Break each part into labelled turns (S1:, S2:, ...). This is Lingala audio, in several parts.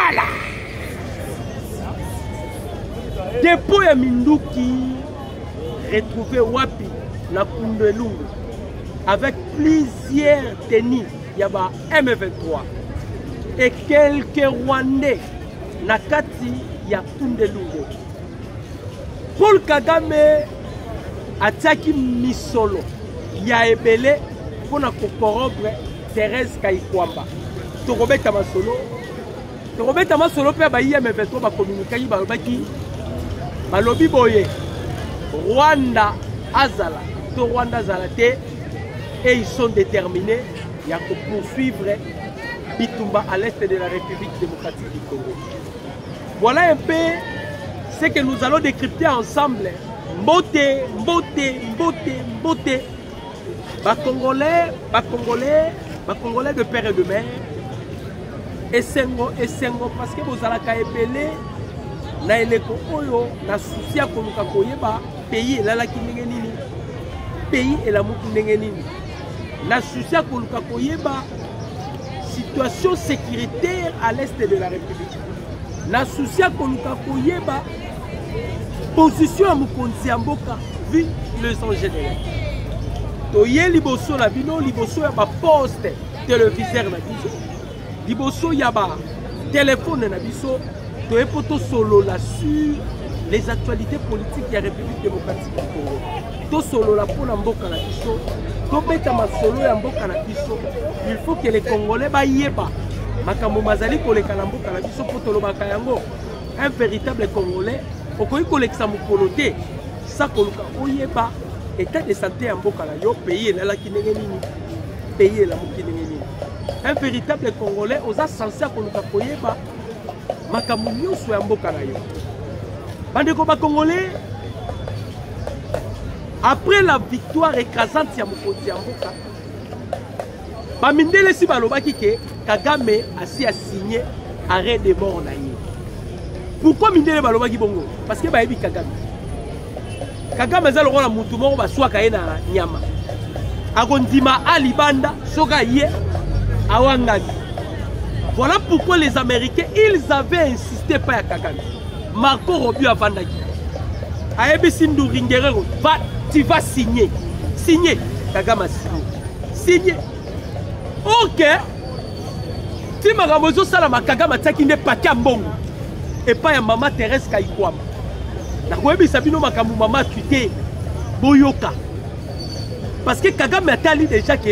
S1: Voilà. Dépôt ya Minduki retrouvé Wapi na Kundelungu avec plusieurs tenues yaba M23 et quelques Rwandais na kati ya Kundelungu. Paul Kagame ataki misolo ya ebele pona kokorobre Thérèse Kayikwamba. Tokobeta masolo pe ba M23 ba communiquer ba baki balobi boye Rwanda azala to Rwanda zalate et ils sont déterminés à poursuivre Bitumba à l'est de la République démocratique du Congo. Voilà un peu ce que nous allons décrypter ensemble. Mbote. Congolais de père et de mère. Et sengo parce que vous allez epelé na eleko oyo na souci akoluka koyeba pays elalaki ndenge nini, pays elamuki ndenge nini, na souci akoluka koyeba situation sécuritaire à l'est de la République, na souci akoluka koyeba position ya mokonzi ya mboka vu les enjeux. Toye liboso na bino, liboso ya ba poste téléviseur na biso, liboso ya ba téléphone na biso, toye poto solo là sur les actualités politiques de la République démocratique du Congo. To solo la pona mboka na biso, to beta masolo ya mboka na biso. Il faut que les Congolais ba yeba makambo mazali koleka na mboka na biso poto lobaka yango. Un véritable Congolais okoyi kolekisa mokolo te sa koluka oyeba état de santé ya mboka na yo, pays elalaki ndenge nini, pays elamuki ndenge nini. Un véritable Congolais oza censé koluka koyeba makambo nyonso ya mboka na yo. Bandeko ba Congolais, après la victoire écrasante ya mokonzi ya mboka, bamindele si balobaki ke Kagame asi a signé arrêt de mort na ye. Pourquoi mindele balobaki bongo? Parce que bayebi Kagame za lokola mutu moko baswaka ye na nyama. Akondima alibanda soka ye awangani. Voilà pourquoi les Américains, ils avaient insisté pas à Kagame. Marco Rubio a vandaki. Ayebi Sindu Ringerero, tu vas signer. Signer. Kagame a signé. Signer. Ok. Si Maramozo Salama Kagame a signé paquet mbongo. Et pas ya maman Thérèse Kayikwamba. Nakoyebi Sabino Makamu maman tuté Boyoka. Parce que Kagame a tali déjà que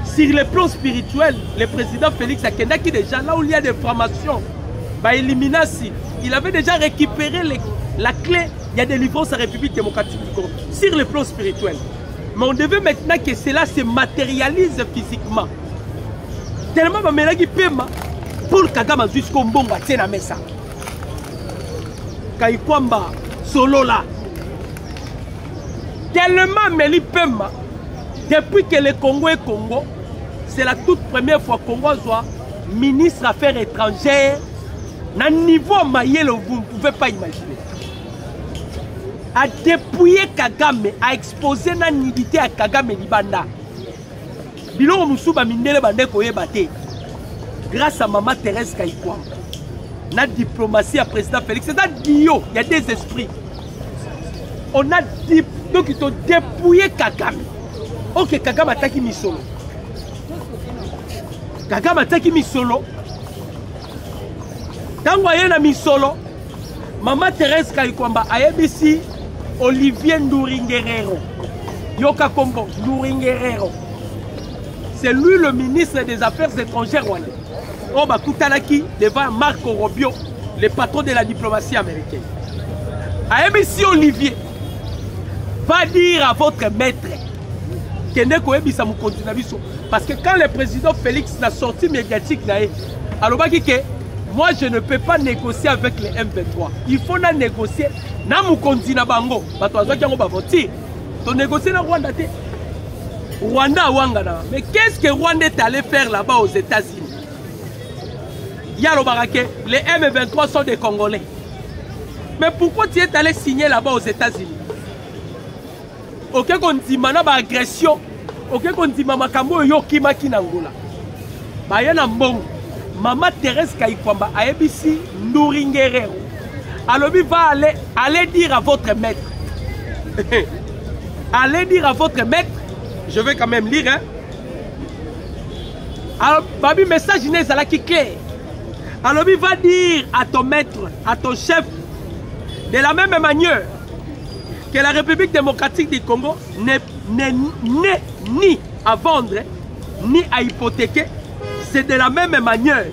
S1: sur le plan spirituel, le président Félix Akendaki déjà, là où il y a des formations, bah, Eliminasi, il avait déjà récupéré la clé, il y a des délivrance à la République démocratique du Congo, sur le plan spirituel. Mais on devait maintenant que cela se matérialise physiquement. Tellement bah, Melagi Pema, pour Kagame jusqu'au Mbonga, c'est la messa. Kayikwamba, solo là. Tellement Meli Pema, depuis que le Congo est Congo, c'est la toute première fois qu'on voit ministre affaires étrangères. Dans niveau Mayel, vous ne pouvez pas imaginer. A dépouiller Kagame, a exposer la nudité à Kagame Libanda. Bilo Moussouba Mindele Bande Koye Bate. Grâce à maman Thérèse Kayikwamba. La diplomatie à président Félix. C'est un Guillaume, il y a des esprits. On a dit, donc ils ont dépouillé Kagame. Ok, Kagame attaque Misolo. Kagame attaque Misolo. Quand vous voyez la Misolo, maman Thérèse Kayikwamba a ABC Olivier Nduringerero. Yoka Kombo Nduringerero. C'est lui le ministre des Affaires étrangères rwandais. Oba Kutalaki devant Marco Rubio, le patron de la diplomatie américaine. A ABC Olivier va dire à votre maître parce que quand le président Félix n'a sorti médiatique, alors moi je ne peux pas négocier avec les M23. Il faut négocier. Tu négocier na Rwanda. Rwanda Wangana. Mais qu'est-ce que Rwanda est allé faire là-bas aux États-Unis? Les M23 sont des Congolais. Mais pourquoi tu es allé signer là-bas aux États-Unis? Ok, qu'on dit maintenant agression. Ok, qu'on dit maman Kambo yo kimaki Nangola. Bayana mbongo. Maman Thérèse Kayikwamba a ébissi Nouringuerero. Alors il va aller dire à votre maître. Allez dire à votre maître. Je vais quand même lire. Hein? Alors, Babi, message n'est là qui est clair. Alors il va dire à ton maître, à ton chef, de la même manière que la République démocratique du Congo n'est ni à vendre, ni à hypothéquer. C'est de la même manière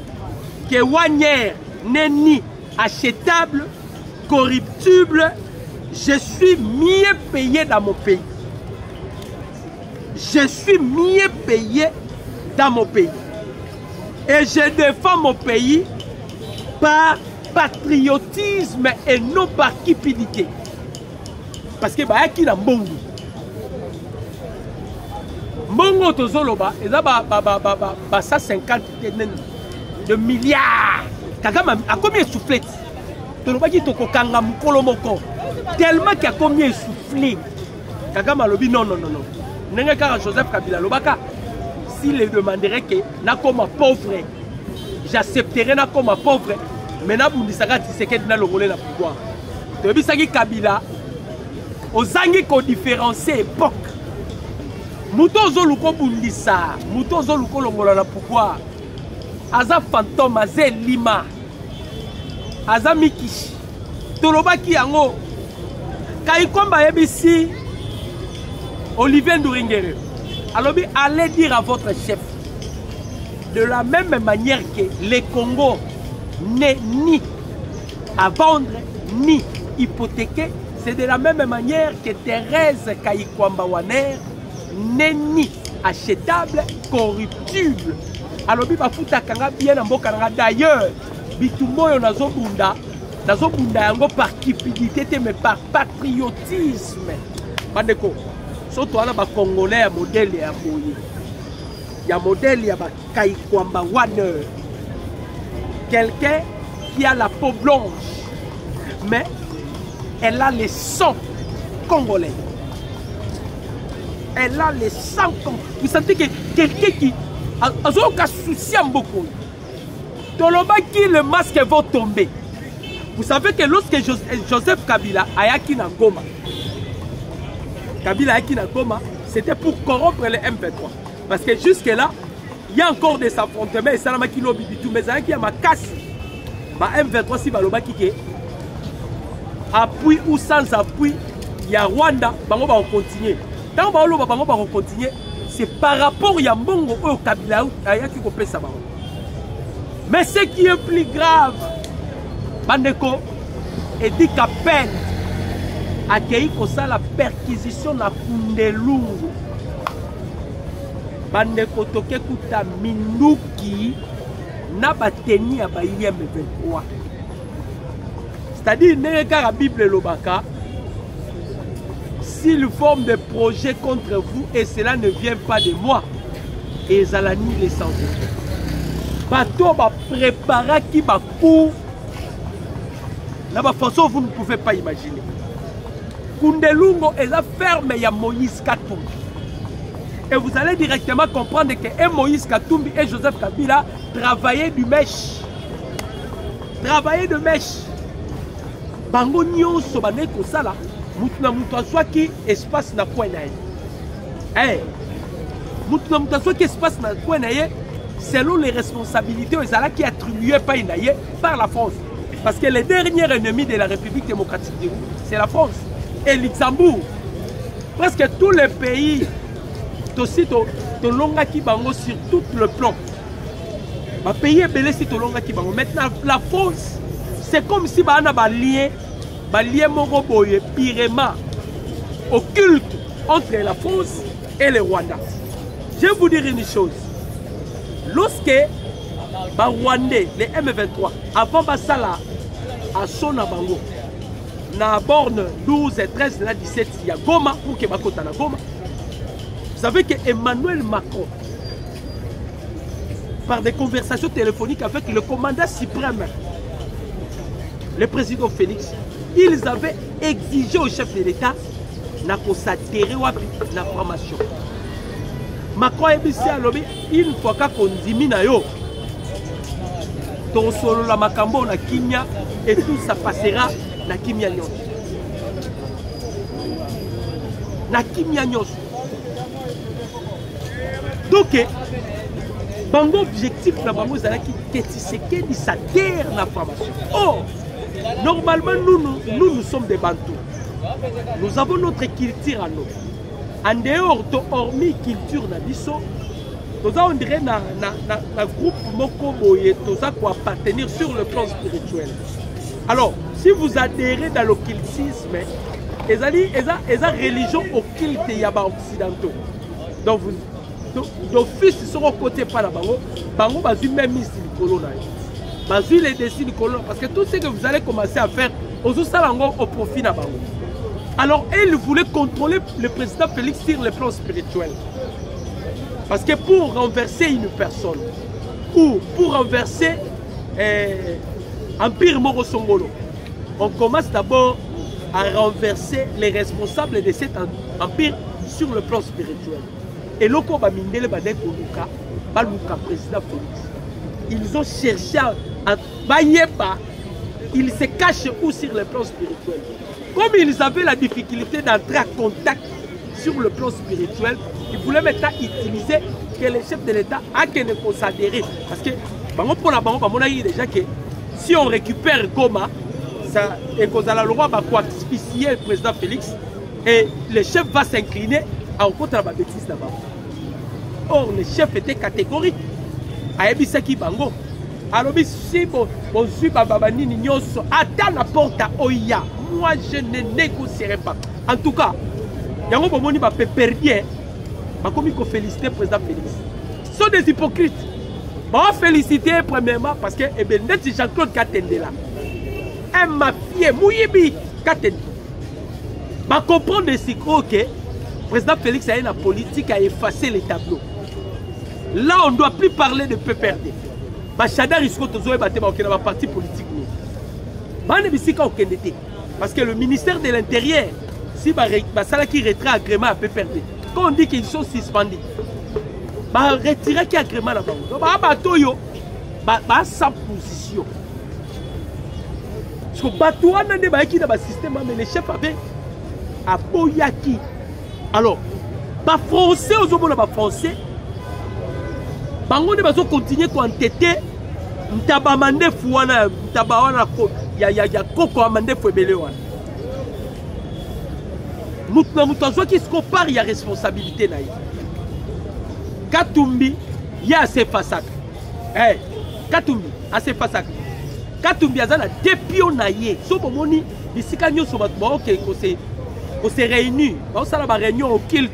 S1: que Wagner n'est ni achetable, corruptible. Je suis mieux payé dans mon pays. Je suis mieux payé dans mon pays. Et je défends mon pays par patriotisme et non par cupidité. Parce que bah qui na mbongo. Mbongo tozoloba, eza ba 150 de milliards. Kagama a combien soufflé? Toloba ki toko kanga mukolo moko. Tellement qu'il a combien soufflé. Kagama lobi non. Nenga kara Joseph Kabila lobaka. S'il le demanderait que na comme pauvre, j'accepterai na comme pauvre. Maintenant vous disaka Tshisekedi na longolé na pouvoir. Tobi saki Kabila ozangi ko différencier époque. Muto zoluko bundisa, muto zoluko longola na pouvoir. Aza fantôme, aza lima. Aza mikishi. Tolobaki yango Kayikwamba yebisi Olivier Nduringere. Alors allez dire à votre chef de la même manière que le Congo n'est ni à vendre ni hypothéqué, c'est de la même manière que Thérèse Kayikwamba Waner n'est ni achetable, corruptible. Alors bafuta kanga bien mboka nanga d'ailleurs bitumoyo nazobunda yango par cupidité mais par patriotisme. Bandeko surtout ala ba congolais ya modèle ya boye. Ya modèle ya ba Kayikwamba Waner. Quelqu'un qui a la peau blanche mais elle a le sang congolais. Elle a le sang congolais. Vous sentez que quelqu'un qui a un souci beaucoup. Toloba qui le masque va tomber. Vous savez que lorsque Joseph Kabila a yaki na Goma, c'était pour corrompre le M23. Parce que jusque-là, il y a encore des affrontements et ça n'a pas qui lobby du tout. Mais il y a ma casse. Ma M23 si baloba qui est appui ou sans appui, il y a Rwanda, bango va continuer. Tant que bango va continuer, c'est par rapport à Mbongo au Kabila qui peut ça. Mais ce qui est plus grave, Bandeko, et dit qu'à peine accueilli pour ça la perquisition na Kundelungu. Bandeko toke kuta minuki na bateni ya ba IM23. C'est-à-dire, la Bible Lobaka, s'ils forment des projets contre vous et cela ne vient pas de moi, et Zalani les santé. Bateau va préparer qui va pour la façon vous ne pouvez pas imaginer. Kundelungo est la ferme il y a Moïse Katumbi. Et vous allez directement comprendre que Moïse Katumbi et Joseph Kabila travaillaient du mèche. Travaillaient de mèche. Bango nyonso bane ko sala mutu na mutu aswa ki espace na point na ye. Mutu na mutu aswa ki espace na point na ye selon les responsabilités qui attribuées par la France. Parce que les derniers ennemis de la République démocratique du Congo, c'est la France et Luxembourg. Presque tous les pays aussi to longa ki bango sur tout le plan. Ma pays est belé si to longa ki bango. Maintenant la France, c'est comme si bana ba lien moko boye pirement occulte entre la France et le Rwanda. Je vais vous dire une chose. Lorsque les Rwandais, les M23, avant Basala à Sona Bango, na borne 12 et 13, la 17, il y a Goma pour que Bakota na Goma. Vous savez que Emmanuel Macron, par des conversations téléphoniques avec le commandant suprême, le président Félix, ils avaient exigé au chef de l'État de s'adhérer à la formation. Macron a dit une fois qu'on diminue, Tosolo la makambo na kimia et tout ça passera na kimia nyonso. Na kimia nyonso. Donc bango objectif na bango zalaki que Tshisekedi sa terre na formation. Oh, normalement nous sommes des Bantous. Nous avons notre culture à nous. En dehors de hormis culture na biso, on dirait na groupe moko boye toza ko appartenir sur le plan spirituel. Alors, si vous adhérez dans l'occultisme, eza religion occulte yaba occidentaux. Donc vous d'office sont côté par la bango, bango bazu même ici likolo na. Bazu les décides likolo parce que tout ce que vous allez commencer à faire ozo salango au profit na bango. Alors, elle voulait contrôler le président Félix sur le plan spirituel. Parce que pour renverser une personne, ou pour renverser Empire Moro Songolo, on commence d'abord à renverser les responsables de cet empire sur le plan spirituel. Et loko ba mindele ba deko luka, ba luka président Félix. Ils ont cherché à bayeba, ils se cachent où sur le plan spirituel. Comme ils avaient la difficulté d'entrer en contact sur le plan spirituel, ils voulaient maintenant utiliser que les chefs de l'État a qu'elle ne s'adhérer. Parce que on a dit déjà que si on récupère Goma, ça, et qu'on a le roi va asphyxier le président Félix, et le chef va s'incliner à rencontrer la bêtise là-bas. Or, le chef était catégorique. Aebisaki Bango. Alors, si bon suis babani nyoso, attends la porte à Oya. Moi, je ne négocierai pas. En tout cas, yango bomoni ba perdre, ba komi ko féliciter président Félix. Ce sont des hypocrites. Ba féliciter premièrement parce que net Jean-Claude Katendela. Un mafieux Mouyibi Katendela. Ba comprendre ce que président Félix a une politique à effacer les tableaux. Là, on ne doit plus parler de PPRD. Bachada risque de jouer dans parti politique. Parce que le ministère de l'Intérieur, si ça qui retrait agrément à PPRD, quand on dit qu'ils sont suspendus, retirer qui agrément là-bas. Sans position. Parce que Batouan n'a pas qui dans le système, mais les chefs avaient à Boyaki. Alors, les Français, aux hommes français, bango ne va continuer à entêter ntabamande fuana ntabawana ko ya koko amande fuebele wana mutu qui se compare ya responsabilité na ye Katumbi ya se fasaka Katumbi ase fasaka Katumbi azana depio na ye so bomoni bisika nyoso bato ba OK ko se réunir ba sala ba réunion occulte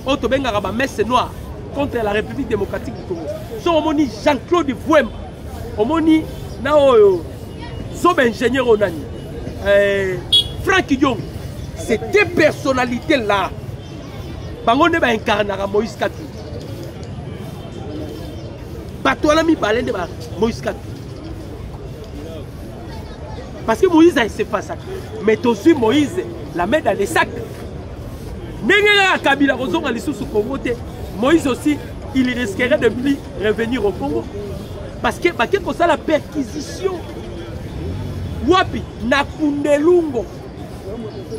S1: auto benga ba messe noire contre la République démocratique du Congo. So omoni Jean-Claude Vouemba, omoni na oyo sob ingénieur onani, Franck Diong, ces deux personnalités là, bango ne ba incarnera Moïse Katumbi. Batola mi balé de Moïse Katumbi. Parce que Moïse a essayé pas ça, mais aussi Moïse la met dans les sacs. Nenga Kabila kozonga lisusu Congo te. Moïse aussi, il risquerait de revenir au Congo. Parce que ça la perquisition. Wapi, Nakundelungo,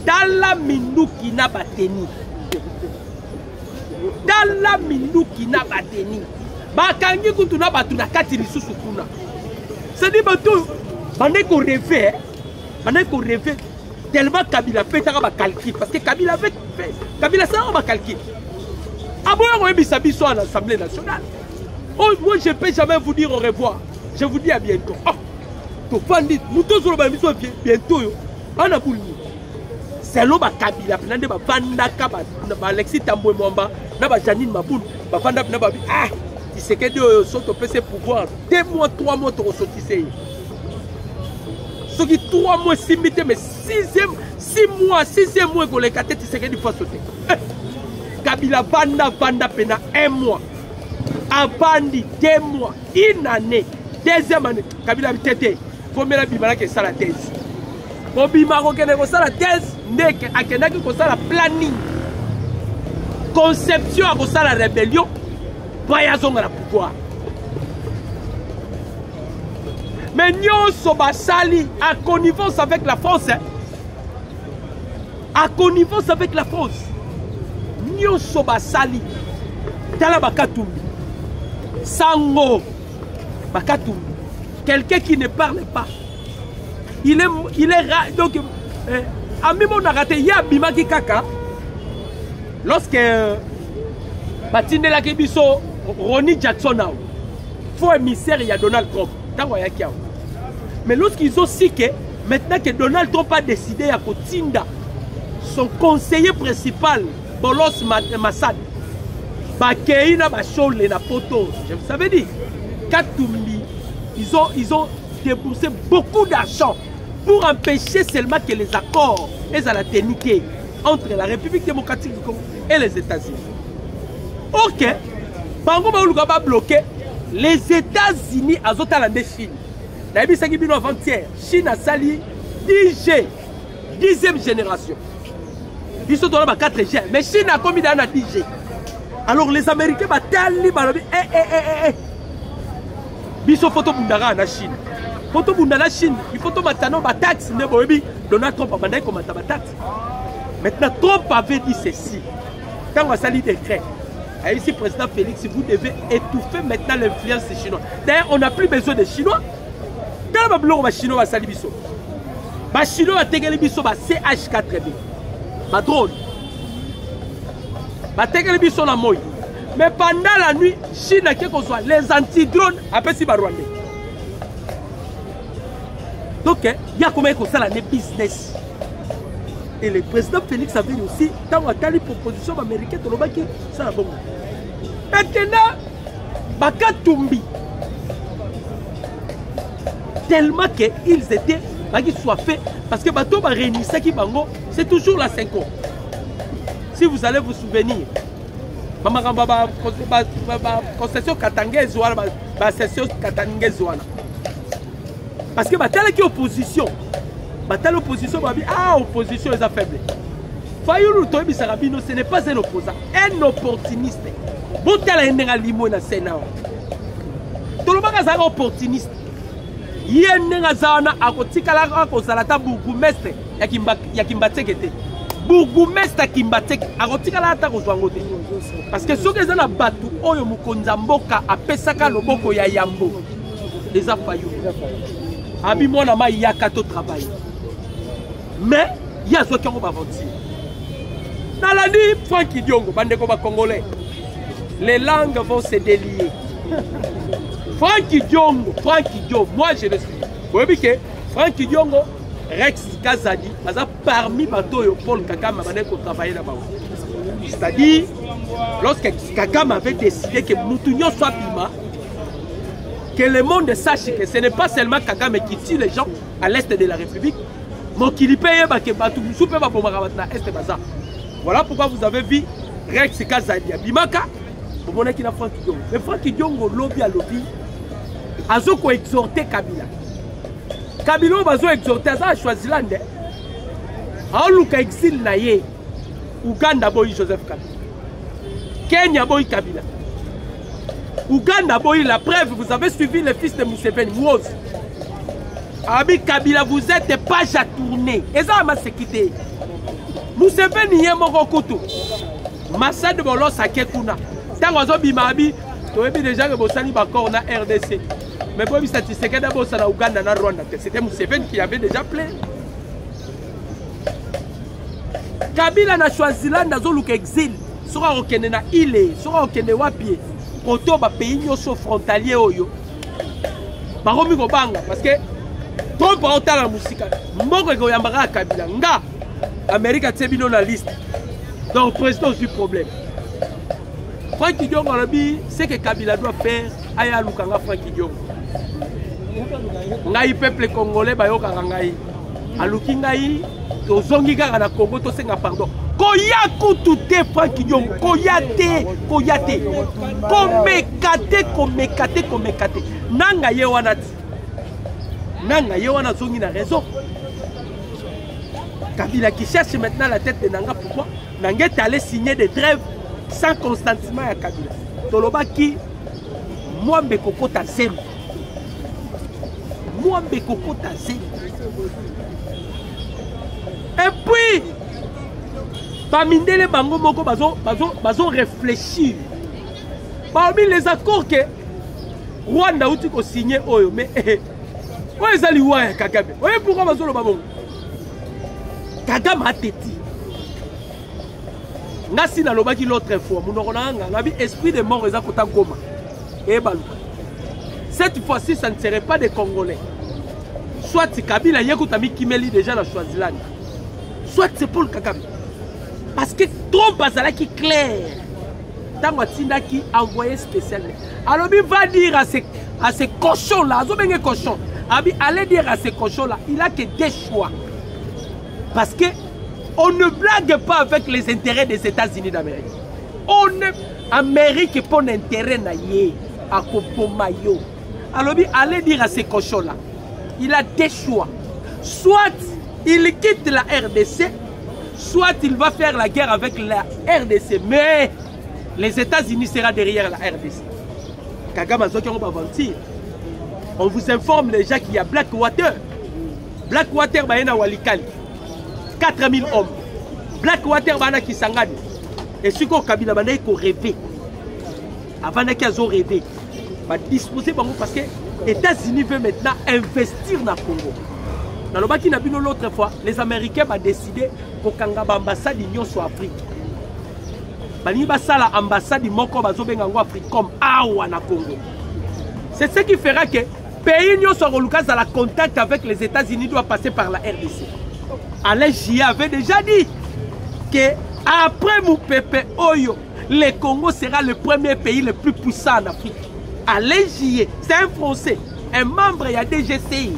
S1: Dala Minduki na bateni. Dala Minduki na bateni. Bakangi kutuna batuna kati lisusu kuna. C'est-à-dire que ko rêver tellement Kabila fait un calcul. Parce que Kabila fait Kabila ça on va calculer. À l'Assemblée nationale. Oh, moi, je ne peux jamais vous dire au revoir. Je vous dis à bientôt. Oh, bientôt. C'est l'homme à Kabila. Alexis Tamboué Mwamba, Janine Maboul, ah, il sait que Dieu saute au PC pouvoir. 2 mois, 3 mois, tu ressortis. Ce qui 3 mois, 6 mois, mais 6e mois, les 4 c'est que il faut sauter. Kabila vanda pena 1 mois. Avandi 2 mois. 1 année. 2e année. Kabila bitete. Pomela bimala ke sala thèse. Bobima ko kene ko sala thèse. Ndeke akenaki ko sala planning. Conception ko sala rébellion. Baya zonga la pouvoir. Mais nyonso basali à connivence avec la France. Hein? À connivence avec la France. Nyonso basali. Tala Bakatumbi. Sango Bakatumbi. Quelqu'un qui ne parle pas. Il est donc à même on a raté. Il y a Bimaki Kaka. Lorsque Batine la Kebiso Ronnie Jackson a faux émissaire, il y a Donald Trump. Mais lorsqu'ils ont su que maintenant que Donald Trump a décidé à Kotinda, son conseiller principal, Bolos Massad, Bakeina Bachole na Poto, je vous avais dit, Katumbi, ils ont déboursé beaucoup d'argent pour empêcher seulement que les accords et à la technique entre la République démocratique du Congo et les États-Unis. Ok, Bango Baouluga va bloquer les États-Unis à Zotalande Chine. Naïbi Sagibino avant-hier, Chine a sali 10G, 10e génération. Ils sont dans la 4G, mais Chine a commis dans la 10G. Alors les Américains vont tali balobi biso photo bundara na Chine. Photo bundara Chine, il faut maintenant ba taxe ne bobi Donald Trump a bandé comme ta taxe. Maintenant Trump avait dit ceci. Quand on a sali décret, ici président Félix, vous devez étouffer maintenant l'influence chinoise. D'ailleurs, on n'a plus besoin des Chinois. Quand on va les Chinois va sali biso. Ba Chinois va tegeli biso ba CH4B. Ba drone. Mais pendant la nuit, Chine a quelque chose, les anti-drones appellent si Rwandais. Donc, il y a combien de ça dans business. Et le président Félix avait aussi, dans la proposition américaine, ça a bon. Maintenant, Bakatumbi, tellement qu'ils étaient, qu'ils soient faits, parce que Bato va réunir ça qui bango, c'est toujours la 5 ans. Si vous allez vous souvenir, concession Katangé Zouana, concession Katangé Zouana. Parce que Batala qui est opposition, Batala opposition, opposition est faible. Fayoulou Tobi Sarabino, ce n'est pas un opposant, un opportuniste. Botala Enenga Limo na Sénat. Tolobaka Zara opportuniste. Yenenga Zana a Kotikala Kozalata Bourgoumestre, Yakimbatekete. Bourgoumestre Kimbatek, a Kotikala Kozwangote. Parce que ceux qui sont là Batu, Oyo Mukonzamboka, a Pesaka Loboko ya Yambo. Les Afayou. Abi moi nama il y a 4 travail. Mais il y a ceux qui ont avancé. Dans la nuit, Francky Diongo, Bandeko Congolais, les langues vont se délier. Francky Diongo, moi je le suis. Vous voyez que Francky Diongo, Rex Kazadi, parmi Batoyo Paul Kagame Bandeko travailler là-bas. C'est-à-dire, lorsque Kagame avait décidé que Moutounion soit Bima, que le monde sache que ce n'est pas seulement Kagame qui tue les gens à l'est de la République, mais qu'il paye que Batou peut pas pour est Baza. Voilà pourquoi vous avez vu Rex Kazadi à Bimaka, vous voyez qu'il y a Francky Diongo. Mais Francky Diongo, lobby à lobby, a exhorté Kabila. Kabila a exhorté à choisir l'Inde. A Luka exil naye, Uganda boy Joseph Kabila. Kenya boy Kabila. Ouganda boy, la preuve, vous avez suivi le fils de Museveni, Mouoz. Abi Kabila, vous êtes page à tourner. Et ça m'a séquité. Museveni yé mon koto. Massa de Bolos à Kekuna. Tant que Bimabi, tu as déjà que Bossani Bakor na RDC. Mais pour lui satisfaire que d'abord ça na Ouganda na Rwanda. C'était Museveni qui avait déjà plein. Kabila n'a choisi là dans le exil. Sera au Kenya il sera au Kenya wapi. Auto ba pays nyoso frontalier oyo baromi ko banga parce que trop pa otala musika mboko ko yambaka Kabila nga America tsebino na liste donc président du problème. Francky Diongo alabi c'est que Kabila doit faire aya lukanga Francky Diongo ngai peuple congolais bayoka ngai aluki ngai tozongi kaka na Congo to senga pardon. Koya kutute Francky Diongo, koyate. Komekate. Nanga ye wana zongi na raison. Kabila qui cherche maintenant la tête de Nanga, pourquoi? Nanga est allé signer des trêves sans consentement à Kabila. Toloba qui moi me kokota zéro. Mwambe Kokota Zé. Et puis, Bamindele Bango Moko bazo réfléchir. Parmi les accords que Rwanda outi ko signé oyo, mais oyo ezali wa Kagame. Oyo pourquoi bazo lo babongo? Kagame a teti. Nasi na lobaki l'autre fois, monoko na nga, na bi esprit de mort eza kota Goma. Et baluka. Cette fois-ci, ça ne serait pas des Congolais. Soit Kabila Yekutami Kimeli déjà la Swaziland. Soit c'est Paul Kagame. Parce que Trump a qui clair. Tant qui envoyé spécial. Alors il va dire à ces cochons-là, allez dire à ces cochons-là, il a que des choix. Parce que on ne blague pas avec les intérêts des États-Unis d'Amérique. On est Amérique pour l'intérêt naïe à Kopomayo. Alors allez dire à ces cochons-là, il a des choix. Soit il quitte la RDC, soit il va faire la guerre avec la RDC. Mais les États-Unis seront derrière la RDC. Kagame Azoki, on va mentir. On vous informe déjà qu'il y a Blackwater. Blackwater, Bayena Walikali. 4000 hommes. Blackwater, Bayena Kisangani. Et ce qu'on Kabila, Bayena, il faut rêver. Avant qu'ils ont rêvé. Va disposer parce que les États-Unis veulent maintenant investir dans le Congo. Dans le Baki Nabino l'autre fois, les Américains ont décidé pour qu'un ambassade d'Union soit Afrique. L'ambassade de Moko Bazobengango Afrique comme Awa na Congo. C'est ce qui fera que pays Union soit dans la contact avec les États-Unis doit passer par la RDC. Alain Jia avait déjà dit que après Moupepe Oyo, le Congo sera le premier pays le plus puissant en Afrique. Alain Jia, c'est un Français, un membre de DGCI.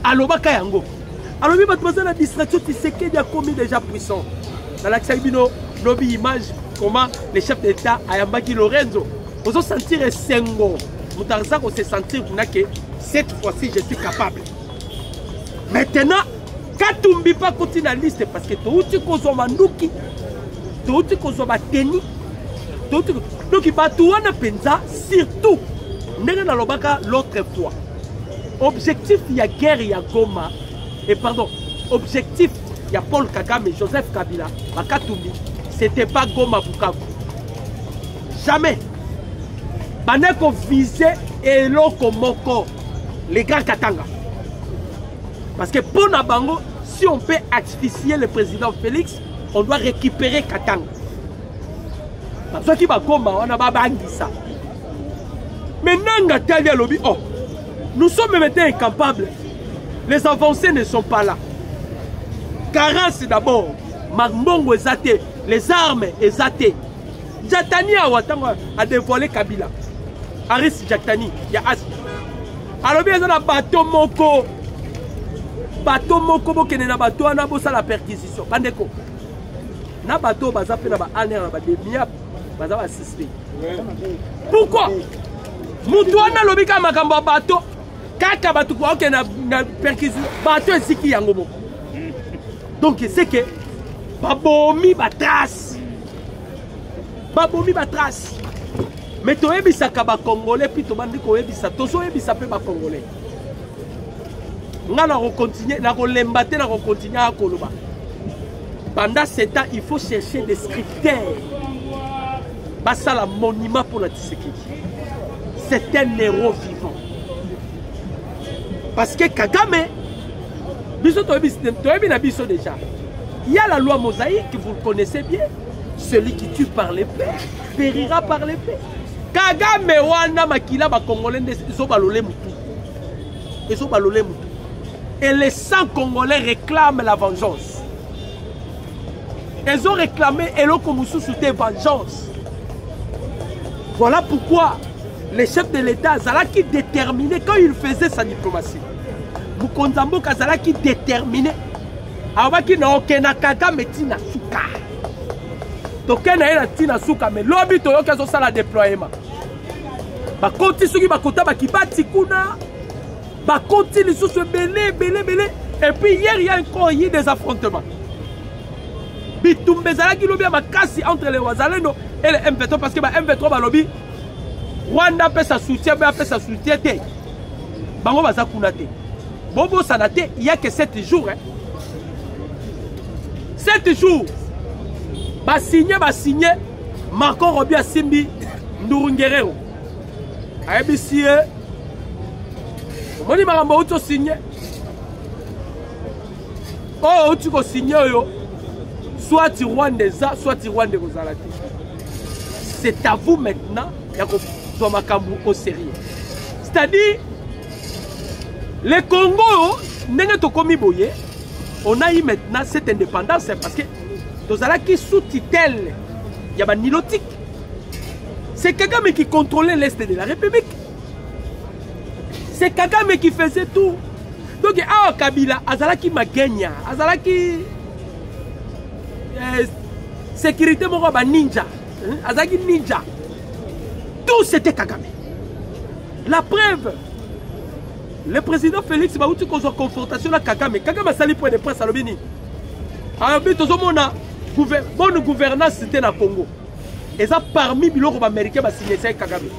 S1: Alors Bakayango. Alors il va te poser la distraction, tu sais qu'il y a combien déjà puissant. Dans l'accès Bino, lobby image. Comment les chefs d'État à Yambaki Lorenzo, vous sentir Sengo, vous se sentir que cette fois-ci je suis capable. Maintenant, quand tu ne pas continuer la liste, parce que tu as manduki, tu as teni, donc il va tout penza surtout. L'autre fois, objectif il y a guerre, il y a Goma, et pardon, objectif il y a Paul Kagame et Joseph Kabila, Bakatumbi. C'était pas Goma Bukavu. Jamais. Baneko visait et l'oko moko. Les grands Katanga. Parce que pour Nabango, si on peut asphyxier le président Félix, on doit récupérer Katanga. Parce que Goma, on a bangi ça. Maintenant, lobby, oh, nous sommes maintenant incapables. Les avancées ne sont pas là. Carence d'abord. Magbongo Ezate. Les armes Ezate. Jatani a dévoilé Kabila. Aris Jatani, il y a As. Alors bien, il y a un bateau moko. Bateau moko, qui est un bateau, on a besoin de la perquisition. Bandeko. Na bateau, baza pe na ba aner na ba demia, baza ba suspect. Pourquoi? Mutuana lobika makambo bateau. Kaka bateau ko ke na perquisition. Bateau eziki yango moko. Donc c'est que Babomi batras. Babomi batras. Mais tu ebisa kaba Congolais puis tu bandi ko ebisa tozo ebisa pe ba Congolais. Nga na continuer na ko lembate na ko continuer à koloba. Pendant ce temps, il faut chercher des scripteurs. Bassa la monument pour la Tshisekedi. C'est un héros vivant. Parce que Kagame biso to ebina biso déjà. Il y a la loi mosaïque, vous le connaissez bien. Celui qui tue par l'épée périra par l'épée. Kagame wana makila ba Congolais ezobalole mutu. Ezobalole mutu. Et les 100 Congolais réclament la vengeance. Ils ont réclamé Eloko Moussousou des vengeance. Voilà pourquoi les chefs de l'État Zalaki déterminés quand ils faisaient sa diplomatie. Mukonzambo Kazalaki déterminé. Awaki na okena Kagame tina suka. Tokena ena tina suka mais lobi toyoka zo sala déploiement. Ba konti suki ba kota ba kibati kuna. Ba konti les sous belé. Et puis hier il y a encore eu des affrontements. Bitumbe Zalaki lobi makasi entre les Wazalendo et les M23 parce que ba M23 ba lobi Rwanda peut sa soutien ba peut sa soutien té. Bango baza kuna té. Bobo Sanate, il n'y a que 7 jours. Hein. 7 jours. Ba signé. Marco Robbie Simbi Ndurungerero. ABC. Moni Maramba Outo signé. Oh, tu vas signer. Soit tu Rwanda, soit tu Rwanda Rosalati. C'est à vous maintenant de Makambu au sérieux. C'est-à-dire, le Congo, on a eu maintenant cette indépendance parce que dans la qui sous-tutelle, il y a un nilotique. C'est Kagame qui contrôlait l'Est de la République. C'est Kagame qui faisait tout. Donc, Kabila, Azalaki Magenya, Azalaki sécurité Moroba Ninja, Azalaki Ninja. Tout c'était Kagame. La preuve, le président Félix Baouti qu'on soit confrontation à Kagame. Kagame a sali point de presse à l'Obini. Alors, bonne gouvernance c'était dans le Congo. Et ça parmi les Américains qui ont signé ça Kagame.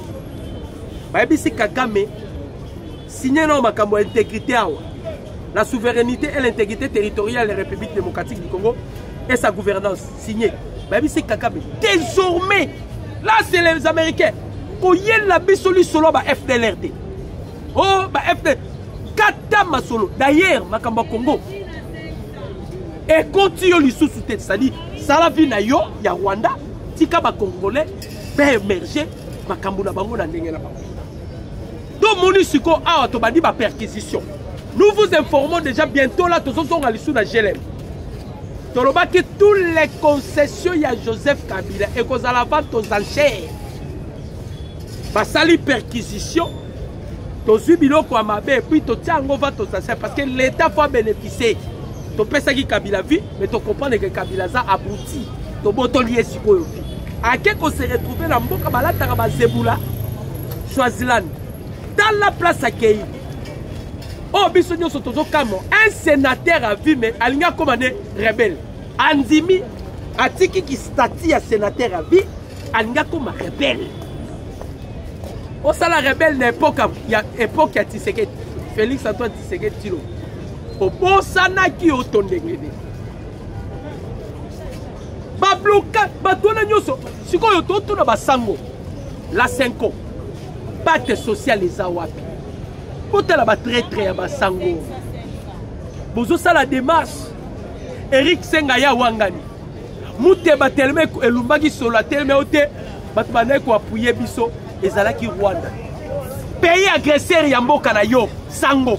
S1: Si Kagame signé dans l'intégrité, la souveraineté et l'intégrité territoriale de la République démocratique du Congo et sa gouvernance signée. C'est Kagame. Désormais, là c'est les Américains. Il y a la bisoli solo ba FDLRD. Oh, ba FDLRD. Katama solo. D'ailleurs, Makamba Congo. Et continue les sous-soutés. C'est-à-dire, ça la vie na yo, ya Rwanda. Tika ba Congolais, ba émerger, Makambu na bango na ndenge na bango. Donc, Monisiko a autobadi ba perquisition. Nous vous informons déjà bientôt là, tous sont à l'issue de la GLM. Toloba que toutes les concessions, il y a Joseph Kabila et qu'on a la vente aux enchères. Basali perquisition, tu suis biloko amabe et puis tu tiens en vente aux enchères parce que l'État va bénéficier. Tu peux ça qui Kabila vit, mais tu comprends que Kabila a abouti. Tu peux lier sur quoi vie. À quel qu'on s'est retrouvé dans Mboka Balata Zeboula, Swaziland, dans la place à Kei. Oh, bisogno sotozo kamo. Un sénateur a vu, mais alinga commandé rebelle. Andimi, atiki qui stati à sénateur a vu, alinga comme rebelle. Oh, ça la rebelle d'époque, il y a époque à Tshisekedi. Félix Antoine Tshisekedi Tilo. Oh, bon, ça n'a qui autant de guédé. Babloka, batona nyoso. Si quoi yoto, tout na basango. La 5 ans. Pacte social les awapi. Quand elle a très très à Sango, vous ça la démarche. Eric Sengaya Wangani. Moute batelme et lumbagi sur la telme ote. Batmane ko appuyer biso et zalaki Rwanda. Pays agresseur yamboka na yo Sango.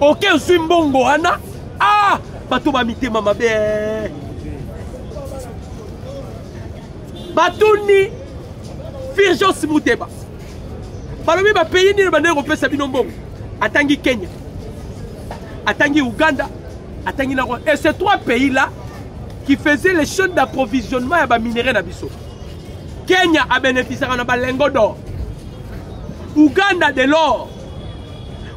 S1: Aucun zumbongo ana. Ah, bato ba mité mama be. Batuni Virgence Mouteba. Parmi les pays ni le bandé européen Sabinombo. Atangi Kenya, Atangi Ouganda, Atangi Nagwa. Et ces 3 pays-là qui faisaient les chaînes d'approvisionnement à la minerai Nabiso. Kenya a bénéficié de lingots d'or. Ouganda de l'or.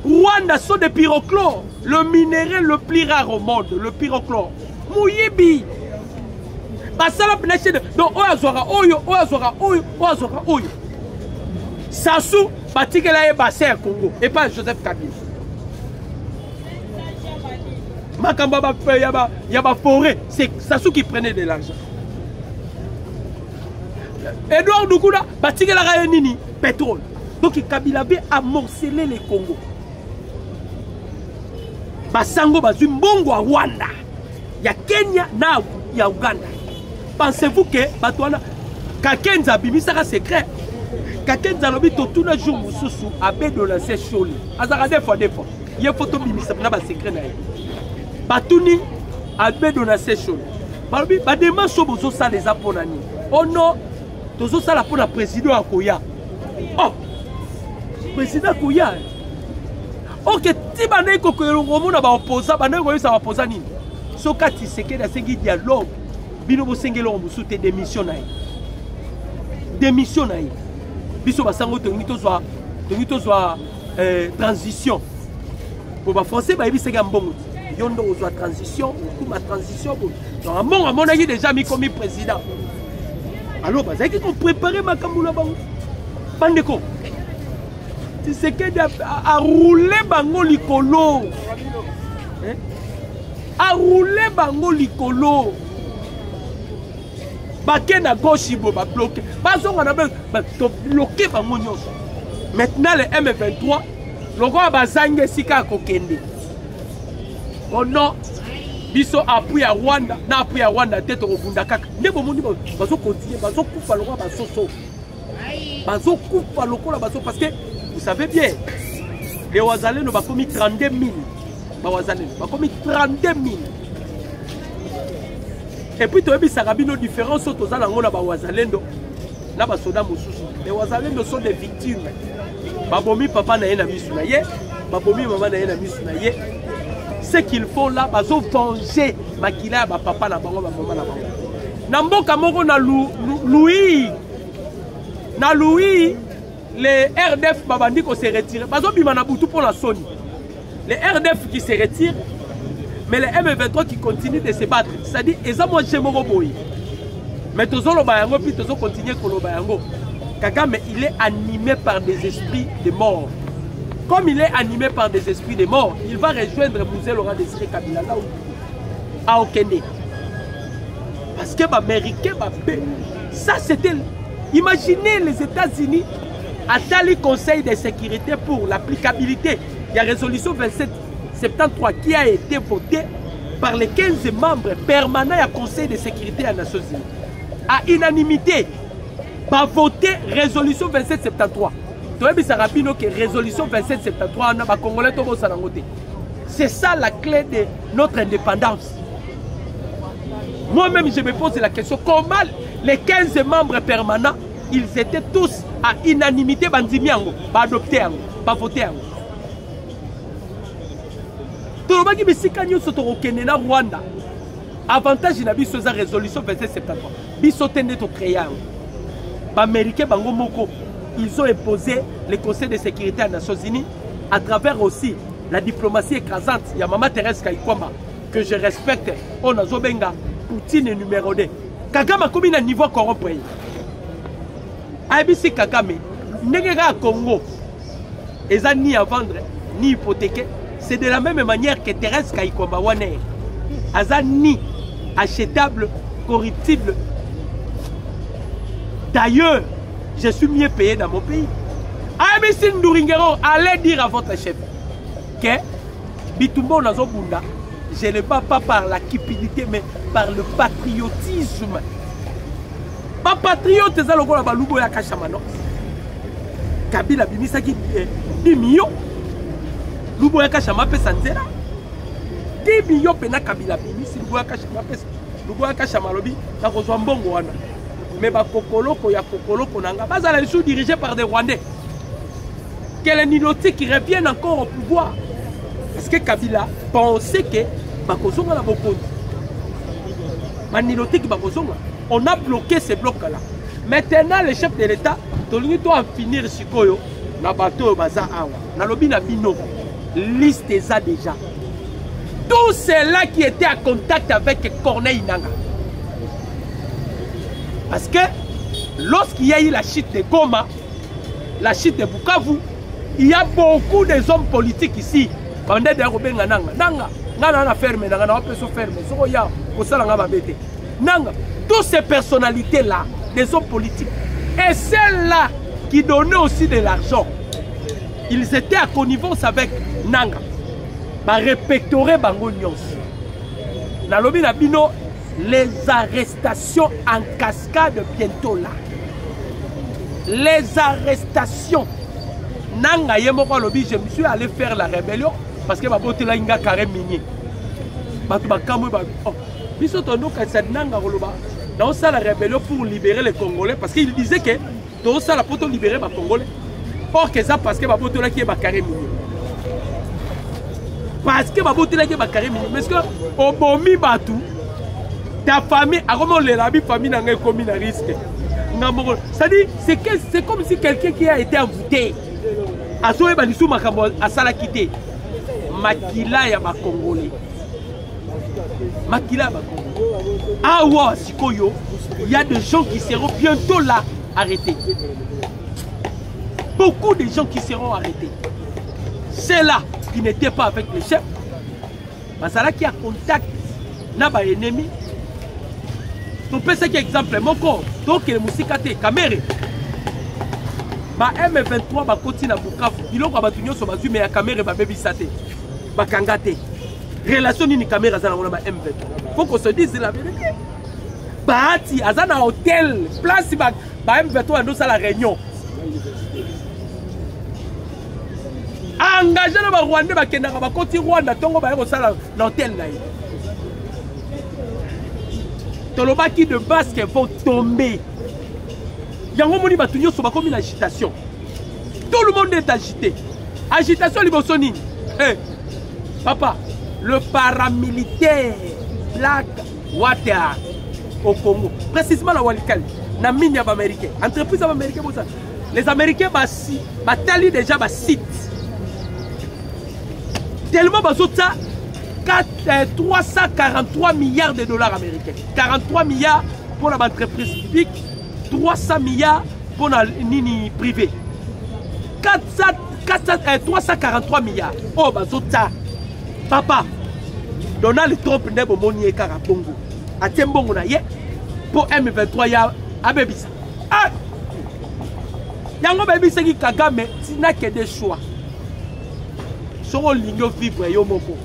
S1: Rwanda sont des pyrochlores. Le minerai le plus rare au monde, le pyrochlore. Mouyibi. Basala pnaché de. Donc, Oazora Oyo, Oazora Oyo, Oazora Oyo. Sassou, Batikela est basé à Congo et pas Joseph Kabila. Makamba il y a forêt, c'est Sassou qui prenait de l'argent. Edouard Doukoula, Batikela a nini pétrole. Donc Kabila avait amorcelé les Congo. Basango Bazumbongo à Rwanda. Il y a Kenya, il y a Ouganda. Pensez-vous que Batouana Kakenza Bimisara secret? Quelqu'un qui a dit que tout le jour, il a de lancer choli. Il faut il y a photo bimisa na ba secret na. Batuni a de lancer choli. Balobi ba demain so bozo ça les aponani. Oh non, tozo ça la pour la président Akoya. Oh. Président Akoya. OK, ti banayi ko ko ngomona ba opposa, banayi ko yisa opposa nini. Sokati sekeda sengi dialogue. Bino bo sengelo musu te démission na. Démission na. Biso basango tongi tozwa transition. Pour les Français, ils disent que yondo ozwa transition, ma transition. Donc à mon avis déjà mis comme président. Alors ils ont préparé ma kamboula bango. Bandeko. Tshisekedi a roulé bango likolo. A roulé bango likolo. Baké na gauche bo ba bloqué. Bazonga na ba bloqué bango nyonso. Maintenant le M23 logo bazange sika kokende. Oh non. Biso appui à Rwanda, na appui à Rwanda tete okunda kaka. Ndebo mundi bazo continuer, bazo kufa logo basoso. Bazo kufa lokola bazo parce que vous savez bien les Wazalendo ba commis 32 000. Ba Wazalendo ba commis 32 000. Et puis tu as vu ça rabino différence aux ala ngona ba Wazalendo na ba soda mususu. Les Wazalendo sont des victimes. Babomi papa na yena misu na ye, babomi maman na yena misu na ye. Ce qu'ils font là, ils ont vengé Makila, papa, na bango, maman, na bango. Namboka moko na Louis, les RDF babandi qui se retirent. Ils ont bimana boutou pour la Sony. Les RDF qui se retirent, mais les M23 qui continuent de se battre. C'est-à-dire, ils ont mangé moko boy. Mais tous les bayango puis tous continuent kolo bayango. Kagame, il est animé par des esprits de mort. Comme il est animé par des esprits de mort, il va rejoindre Mouzé Laurent Désiré Kabila là où à Okende. Parce que les Américains, ça c'était... Imaginez les États-Unis à le Conseil de sécurité pour l'applicabilité de la résolution 2773 qui a été votée par les 15 membres permanents du Conseil de sécurité des Nations Unies. À unanimité, va voter résolution 2773. Résolution 2773, c'est ça la clé de notre indépendance. Moi-même, je me pose la question, comment les 15 membres permanents, ils étaient tous à unanimité, bandimiango, pas adopté, pas voté. Tout le monde qui Rwanda, avantage de la résolution 2773, bisotende to créer. Les Américains, ils ont imposé le Conseil de sécurité des Nations Unies à travers aussi la diplomatie écrasante. Il y a Maman Thérèse Kaikwamba que je respecte. On a Zobenga, Poutine numéro 2. Kagame a commis un niveau corrompu. ABC Kagame, Negera Congo, ils n'ont ni à vendre ni hypothéquer. C'est de la même manière que Thérèse Kaikwamba Wane. Ils ni achetable, corruptible. D'ailleurs, je suis mieux payé dans mon pays. ABC Ndouringero, allez dire à votre chef que Bitumbo Nazobunda, je ne bats pas par la cupidité, mais par le patriotisme. Ma patriote, c'est le gars Balubo ya Kachamano. Kabila Bimisaki 10 millions. Lubo ya Kachama pe Sanzera. 10 millions pena Kabila Bimisi, Lubo ya Kachama pe. Lubo ya Kachama lobi, na kozwa mbongo wana. Mais ba kokoloko ya kokoloko nanga bazala les sous dirigés par des Rwandais. Que les Nilotis qui reviennent encore au pouvoir. Parce que Kabila pensait que bakozonga la bokondi. Ma Nilotis qui bakozonga. On a bloqué ces blocs là. Maintenant le chef de l'État, tolini doit finir sikoyo na bateau baza awa. Na lobi na bino. Liste ça déjà. Tous ceux-là qui étaient en contact avec Corneille Nangaa. Parce que lorsqu'il y a eu la chute de Goma, la chute de Bukavu, il y a beaucoup de hommes politiques ici. Toutes ces personnalités-là, des hommes politiques, et celles-là qui donnaient aussi de l'argent, ils étaient à connivence avec Nanga. Ba répertorier bango nyonso. Nalobi na bino. Les arrestations en cascade bientôt là. Les arrestations. Nanga yemoko lobi, je me suis allé faire la rébellion parce que ma botte là inga carré minier. Batu bakamwe ba. Oh, biso tondo ka sa nanga roloba. Dans ça la rébellion pour libérer les Congolais parce qu'il disait que dans ça la poto libérer les Congolais. Or que ça parce que ma botte là qui est ba carré minier. Parce que ma botte là qui est ba carré minier. Parce que au bomi batu ta famille, à comment les rabis famille n'a pas commis un risque. C'est-à-dire, c'est comme si quelqu'un qui a été envoûté. À ce moment-là, à Salakité, Makila ya ba Congolais. Makila ba Congolais. Ah ouais, Sikoyo, il y a des gens qui seront bientôt là arrêtés. beaucoup de gens qui seront arrêtés. Ceux-là qui n'étaient pas avec les chefs, Basala qui a contact n'a pas ennemi. Tu peux ce exemple, mon corps, donc le musikate, caméra. Ba M23 ba koti na Bukavu, biloko batunyo so bazui mais ya caméra ba baby sate. Ba kangate. Relation ni caméra za na ba M23. Faut qu'on se dise la vérité. Bahati azana hôtel, place ba M23 ndo la réunion. Engagé na ba Rwanda ba kendaka ba koti Rwanda tongo ba ko sala na hôtel na ye. Tolobaki de base qu'ils vont tomber. Yango moni batunyo so ba komi na agitation. Tout le monde est agité. Agitation libosoni. Hey, papa, le paramilitaire Black Water au Congo, précisément la Walikali, na mine ya américain. Entreprise américaine pour ça. Les Américains batali déjà ba site. Tellement bazota 343 milliards de dollars américains. 43 milliards pour l'entreprise publique, 300 milliards pour la nini privée. 343 milliards. Oh, bazota. Papa, Donald Trump n'est pas mon yé Karabongo. A Tiembongo na ye pour M23 ya abebisa. Ah! Yango bebisa ki Kagame, tu n'as que des choix. Soro ligno vivre yo moko.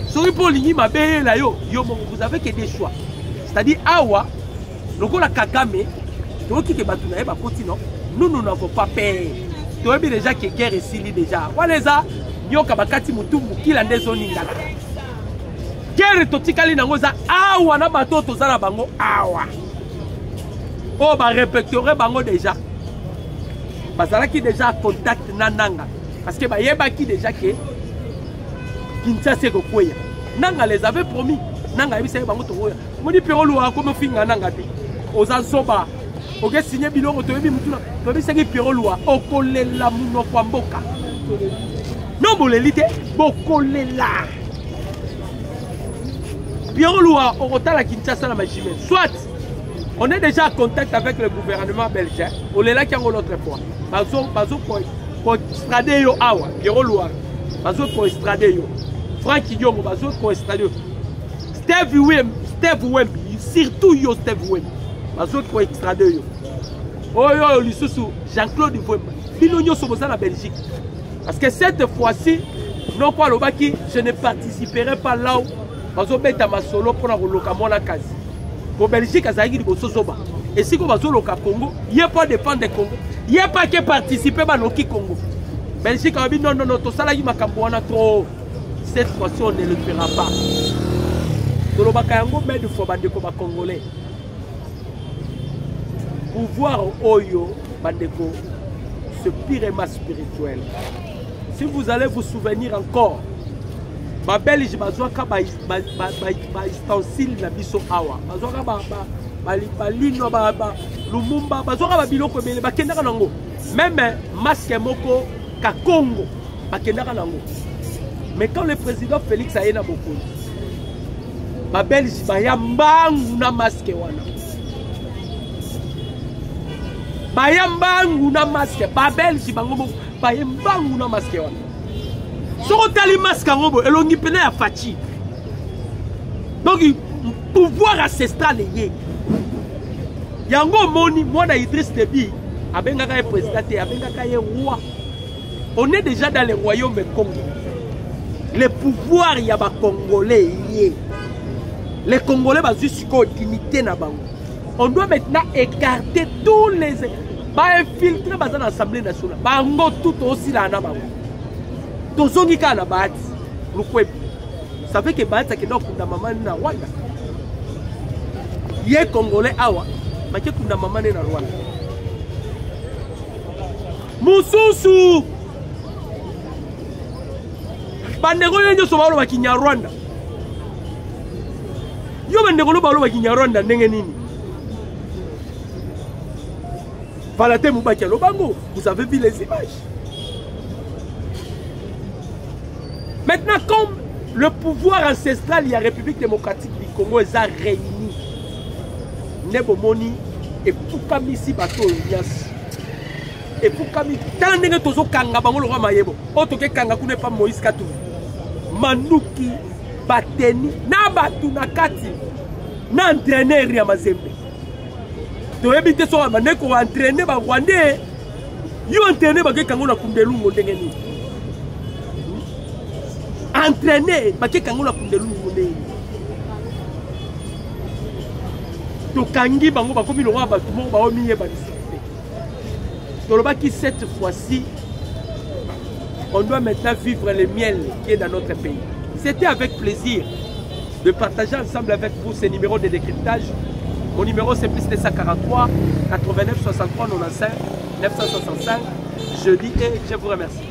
S1: Sori pour ligni mabe la yo moko, vous avez que des choix. C'est-à-dire awa, loko la Kagame, to ki ke batuna e ba continent, nous n'avons pas peur. Tu as déjà que guerre ici déjà. Voilà ça, nyoka bakati mutu mukila ndezoni ngala. Guerre totikali nango za awa na bato tozala bango awa. Oh ba respecterait bango déjà. Bazala qui déjà contact nananga parce que ba yeba qui déjà que Kinshasa ko koya. Nanga les avait promis. Nanga yebisa bango to koya. Moni pero luwa ko mofinga nanga te. Oza soba. Ok signé biloko to yebi mutuna. To yebisa ki pero luwa okolela muno kwa mboka. Non bolelite bokolela. Pierre Loua, on retard la Kinshasa la Majimé. Soit, on est déjà en contact avec le gouvernement belge. On est là qui a l'autre fois. Bazo pour extrader yo awa. Pierre Loua. Bazo pour extrader yo. Franck Yomo, bazo pour extrader yo. Steve Wemby. Surtout yo Steve Wemby. Bazo pour extrader yo. Oh yo, l'issou Jean-Claude Wemby. Bilonio sont dans la Belgique. Parce que cette fois-ci, non pas le baki, je ne participerai pas là où. Bazo beta masolo pour la lokamona kazi. Pour Belgique azaki liboso zoba. Et si ko bazo loka Congo, il y a pas dépendre de Congo. Il y a pas que participer ba loki Congo. Belgique a dit non to sala yi makambo wana trop. Cette fois-ci on ne le fera pas. Tolobaka yango mais de fois bandeko ba congolais. Pouvoir oyo bandeko ce pyréma spirituel. Si vous allez vous souvenir encore ba Belge bazwaka ba ustensile na biso awa bazwaka ba lino ba Lumumba bazwaka ba biloko bele bakendaka nango même masque moko ka Congo bakendaka nango. Mais quand le président Félix Ayena Bokoni ba Belge ba yambangu na masque wana ba yambangu na masque ba Belge bango ba yambangu na masque wana. Soko tali masque ngobo elongi pena ya fachi. Donc pouvoir ancestral yé. Yango moni mwana Idriss Déby abengaka président te abengaka ye roi. On est déjà dans le royaume Congo. Le pouvoir ya ba congolais yé. Les Congolais bazui siko dignité na bango. On doit maintenant écarter tous les ba infiltrer dans l'Assemblée nationale. Bango tout aussi là na bango. Tozongi kana bahati lukwepi. Ça fait que bahati akenda kunda mama na Rwanda. Ye Congolais awa make kunda mama na Rwanda. Mususu bandeko yenyo so balo bakinya Rwanda. Yo bandeko lo balo bakinya Rwanda ndenge nini? Valate Mubaki Lobango, vous avez vu les images. Maintenant, comme le pouvoir ancestral de la République démocratique du Congo est réuni, Nebomoni et Poukamisi Bato Elias, efukami tant ndenge tozokanga bango lokwa mayebo oyo tokekanga kuna epa Moïse Katumbi manduki bateni na batu na kati na entraîneur ya Mazembe toyebi te soka bandeko baentraîne barwandais yo entraîne bakekanga na kundelungo ndenge nini entraîne bakekanga na kundelungo ndenge nini tokangi bango bakomi lokwa batu moko baomiye Tolobaki cette fois-ci, on doit maintenant vivre le miel qui est dans notre pays. C'était avec plaisir de partager ensemble avec vous ces numéros de décryptage. Mon numéro c'est plus 243 89 63 95 965. Je dis et je vous remercie.